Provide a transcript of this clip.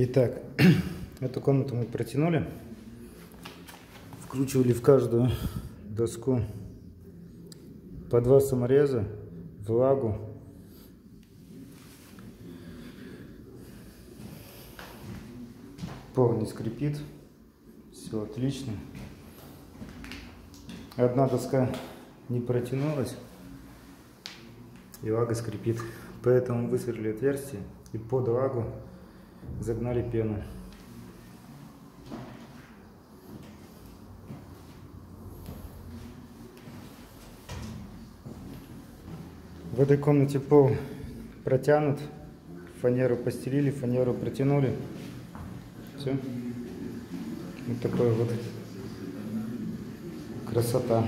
Итак, эту комнату мы протянули, вкручивали в каждую доску по 2 самореза, влагу. Пол не скрипит, все отлично. Одна доска не протянулась, и влага скрипит, поэтому высверлили отверстие и под влагу загнали пену. В этой комнате пол протянут, фанеру постелили, фанеру протянули. Все. Вот такой вот красота.